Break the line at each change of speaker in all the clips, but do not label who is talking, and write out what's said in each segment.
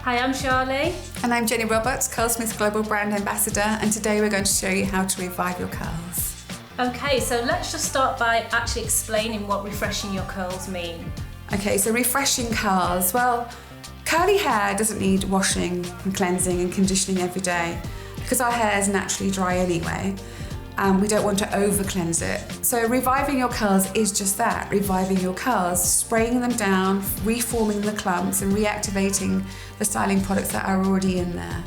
Hi, I'm Charlie.
And I'm Jenny Roberts, Curlsmith Global Brand Ambassador, and today we're going to show you how to revive your curls.
Okay, so let's just start by actually explaining what refreshing your curls mean.
Okay, so refreshing curls. Well, curly hair doesn't need washing and cleansing and conditioning every day because our hair is naturally dry anyway. We don't want to over cleanse it. So reviving your curls is just that, reviving your curls, spraying them down, reforming the clumps and reactivating the styling products that are already in there.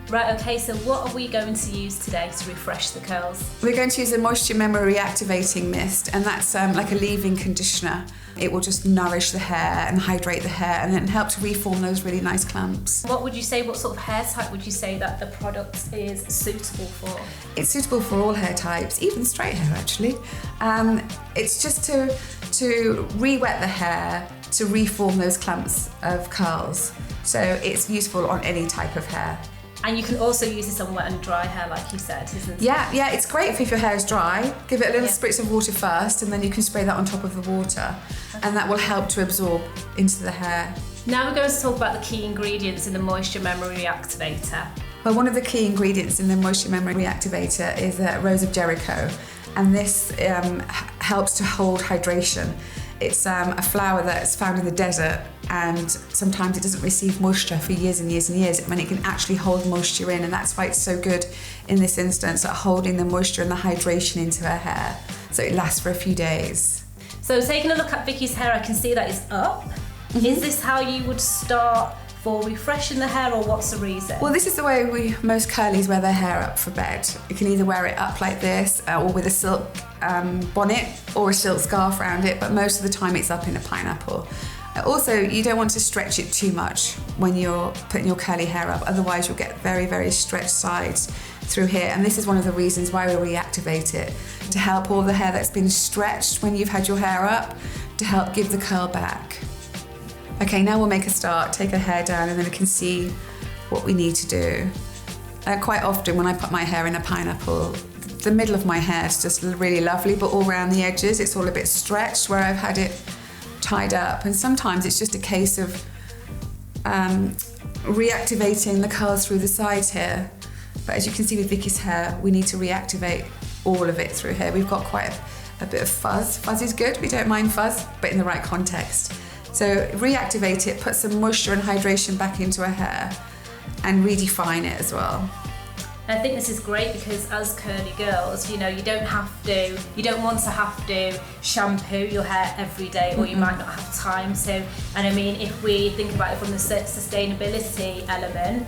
Right, okay, so what are we going to use today to refresh the curls?
We're going to use a Moisture Memory Reactivating mist, and that's like a leave-in conditioner. It will just nourish the hair and hydrate the hair and then help to reform those really nice clumps.
What sort of hair type would you say that the product is suitable for?
It's suitable for all hair types, even straight hair actually. It's just to re-wet the hair, to reform those clumps of curls. So it's useful on any type of hair.
And you can also use this on wet and dry hair, like you said, isn't it?
Yeah, it's great if your hair is dry. Give it a little spritz of water first, and then you can spray that on top of the water, and that will help to absorb into the hair.
Now we're going to talk about the key ingredients in the Moisture Memory Reactivator.
Well, one of the key ingredients in the Moisture Memory Reactivator is Rose of Jericho, and this helps to hold hydration. It's a flower that's found in the desert, and sometimes it doesn't receive moisture for years and years and years, and it can actually hold moisture in, and that's why it's so good in this instance at holding the moisture and the hydration into her hair, so it lasts for a few days.
So taking a look at Vicky's hair, I can see that it's up. Mm-hmm. Is this how you would start for refreshing the hair, or what's the reason?
Well, this is the way most curlies wear their hair up for bed. You can either wear it up like this or with a silk bonnet or a silk scarf around it, but most of the time it's up in a pineapple. Also, you don't want to stretch it too much when you're putting your curly hair up, otherwise you'll get very, very stretched sides through here, and this is one of the reasons why we reactivate it, to help all the hair that's been stretched when you've had your hair up, to help give the curl back. Okay, now we'll make a start, take her hair down, and then we can see what we need to do. Quite often when I put my hair in a pineapple, the middle of my hair is just really lovely, but all around the edges it's all a bit stretched where I've had it tied up, and sometimes it's just a case of reactivating the curls through the sides here. But as you can see with Vicky's hair, we need to reactivate all of it through here. We've got quite a bit of fuzz. Fuzz is good, we don't mind fuzz, but in the right context. So reactivate it, put some moisture and hydration back into her hair, and redefine it as well.
I think this is great because as curly girls, you don't want to have to shampoo your hair every day, or you might not have time to. And I mean, if we think about it from the sustainability element,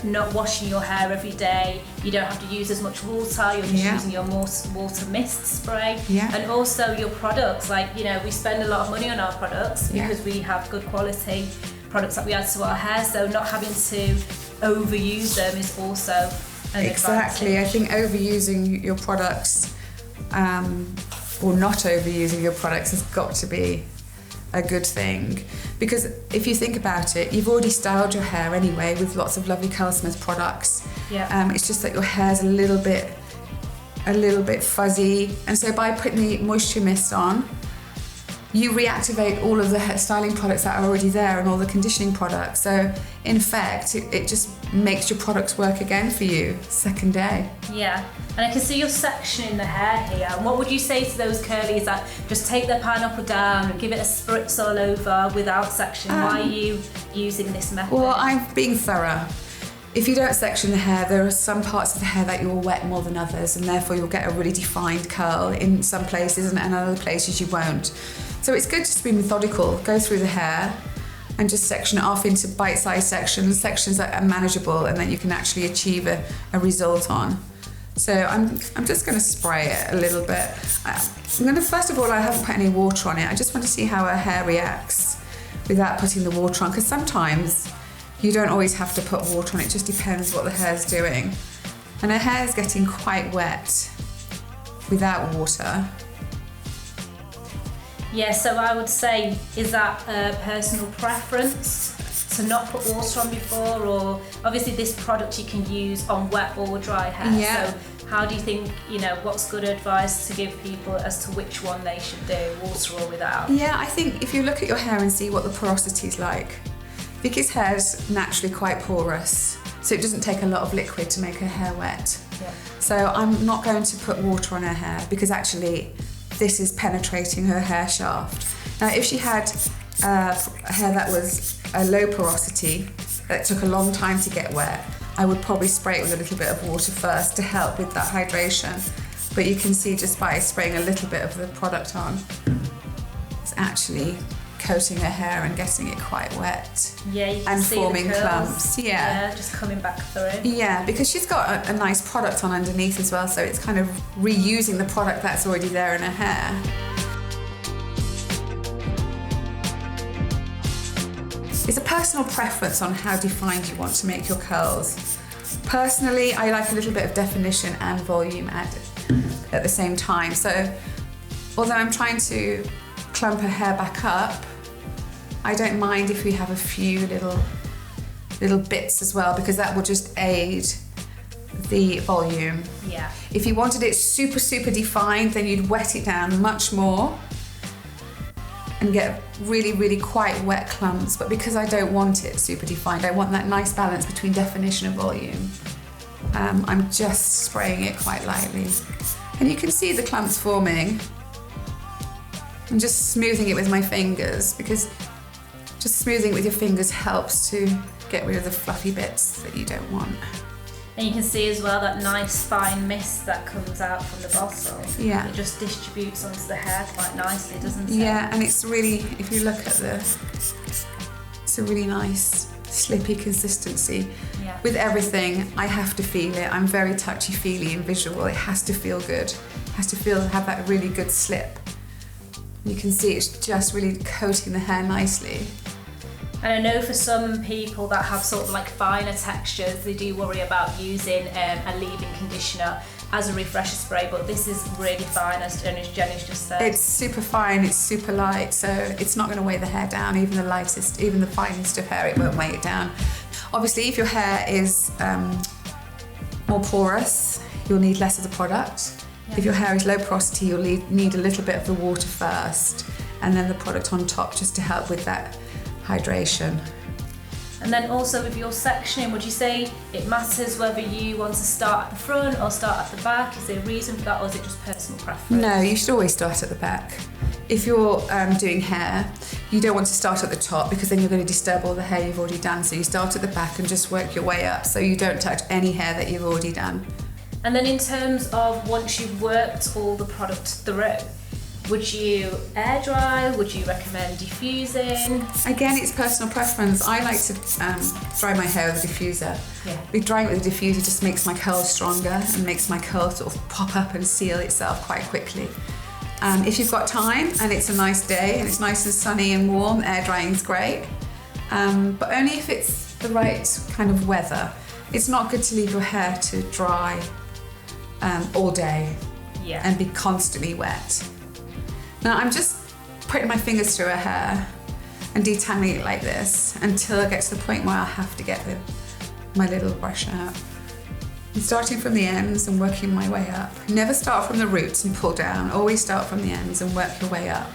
not washing your hair every day, you don't have to use as much water, you're just using your water mist spray. And also your products, we spend a lot of money on our products because we have good quality products that we add to our hair, so not having to overuse them is also an
Exactly.
advantage.
I think overusing your products or not overusing your products has got to be a good thing, because if you think about it, you've already styled your hair anyway with lots of lovely Curlsmith products. It's just that your hair's a little bit fuzzy, and so by putting the moisture mist on, you reactivate all of the hair styling products that are already there and all the conditioning products. So in fact, it just makes your products work again for you second day.
Yeah, and I can see you're sectioning the hair here. And what would you say to those curlies that just take their pineapple down and give it a spritz all over without section? Why are you using this method?
Well, I'm being thorough. If you don't section the hair, there are some parts of the hair that you'll wet more than others, and therefore you'll get a really defined curl in some places, and in other places you won't. So it's good just to be methodical, go through the hair and just section it off into bite-sized sections that are manageable and that you can actually achieve a result on. So I'm just going to spray it a little bit. First of all, I haven't put any water on it. I just want to see how her hair reacts without putting the water on, because sometimes you don't always have to put water on, it just depends what the hair's doing. And her hair's getting quite wet without water.
Yeah, so I would say, is that a personal preference to not put water on before? Or obviously this product you can use on wet or dry hair. So how do you think, what's good advice to give people as to which one they should do, water or without?
Yeah, I think if you look at your hair and see what the porosity is like, Vicky's hair's naturally quite porous, so it doesn't take a lot of liquid to make her hair wet.
Yeah.
So I'm not going to put water on her hair because actually this is penetrating her hair shaft. Now if she had hair that was a low porosity, that took a long time to get wet, I would probably spray it with a little bit of water first to help with that hydration. But you can see just by spraying a little bit of the product on, it's actually coating her hair and getting it quite wet.
Yeah, you can
and
see
forming
the curls.
clumps.
Yeah, just coming back through.
Yeah, because she's got a nice product on underneath as well, so it's kind of reusing the product that's already there in her hair. It's a personal preference on how defined you want to make your curls. Personally, I like a little bit of definition and volume added at the same time. So, although I'm trying to clump her hair back up, I don't mind if we have a few little bits as well, because that will just aid the volume.
Yeah.
If you wanted it super, super defined, then you'd wet it down much more and get really, really quite wet clumps. But because I don't want it super defined, I want that nice balance between definition and volume. I'm just spraying it quite lightly. And you can see the clumps forming. I'm just smoothing it with my fingers, because just smoothing it with your fingers helps to get rid of the fluffy bits that you don't want.
And you can see as well that nice fine mist that comes out from the bottle.
Yeah.
It just distributes onto the hair quite nicely, doesn't it?
Yeah, and it's really, if you look at it's a really nice slippy consistency.
Yeah.
With everything, I have to feel it. I'm very touchy-feely and visual. It has to feel good. It has to have that really good slip. You can see it's just really coating the hair nicely.
And I know for some people that have sort of like finer textures, they do worry about using a leave-in conditioner as a refresher spray, but this is really fine, as Jenny's just said.
It's super fine, it's super light, so it's not going to weigh the hair down. Even the lightest, even the finest of hair, it won't weigh it down. Obviously, if your hair is more porous, you'll need less of the product. Yeah. If your hair is low porosity, you'll need a little bit of the water first, and then the product on top just to help with that hydration.
And then also with your sectioning, would you say it matters whether you want to start at the front or start at the back? Is there a reason for that, or is it just personal preference?
No, you should always start at the back. If you're doing hair, you don't want to start at the top, because then you're going to disturb all the hair you've already done. So you start at the back and just work your way up, so you don't touch any hair that you've already done.
And then in terms of once you've worked all the product through, would you air dry? Would you recommend diffusing?
Again, it's personal preference. I like to dry my hair with a diffuser.
Yeah.
Drying it with a diffuser just makes my curls stronger and makes my curl sort of pop up and seal itself quite quickly. If you've got time and it's a nice day and it's nice and sunny and warm, air drying is great. But only if it's the right kind of weather. It's not good to leave your hair to dry all day and be constantly wet. Now I'm just putting my fingers through her hair and detangling it like this until I get to the point where I have to get my little brush out. I'm starting from the ends and working my way up. Never start from the roots and pull down. Always start from the ends and work your way up.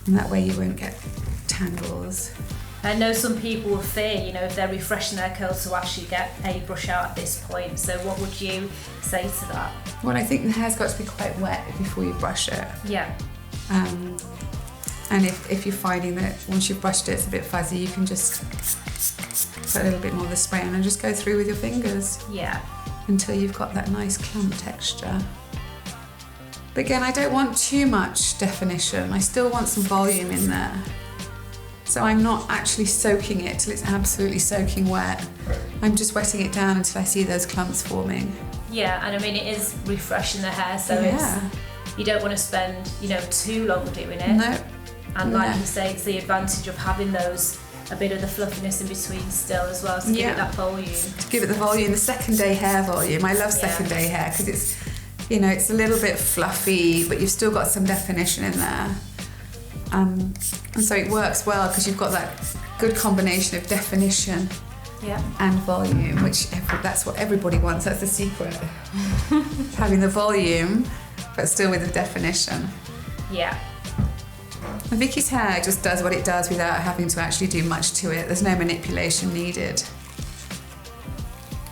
And that way you won't get tangles.
I know some people will fear, if they're refreshing their curls, to actually get a brush out at this point. So what would you say to that?
Well, I think the hair's got to be quite wet before you brush it.
Yeah.
And if you're finding that once you've brushed it, it's a bit fuzzy, you can just put a little bit more of the spray on and just go through with your fingers.
Yeah.
Until you've got that nice clump texture. But again, I don't want too much definition. I still want some volume in there. So I'm not actually soaking it till it's absolutely soaking wet. I'm just wetting it down until I see those clumps forming.
Yeah, and I mean, it is refreshing the hair, so you don't want to spend, too long doing it.
No.
And like you say, it's the advantage of having a bit of the fluffiness in between still as well, to give it that volume.
To give it the volume, the second day hair volume. I love second day hair because it's, it's a little bit fluffy, but you've still got some definition in there. And so it works well because you've got that good combination of definition and volume, which that's what everybody wants. That's the secret. Having the volume, but still with the definition.
Yeah.
And Vicky's hair just does what it does without having to actually do much to it. There's no manipulation needed.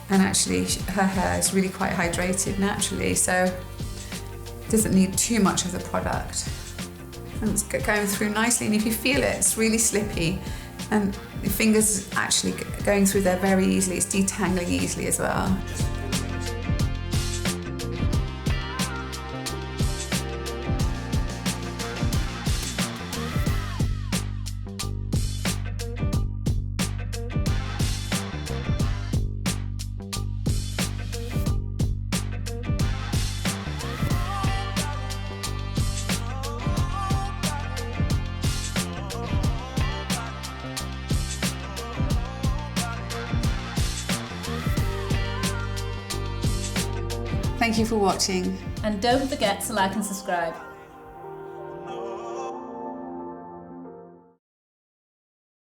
And actually her hair is really quite hydrated naturally, so it doesn't need too much of the product. And it's going through nicely, and if you feel it, it's really slippy, and your fingers actually going through there very easily. It's detangling easily as well. Thank you for watching.
And don't forget to like and subscribe.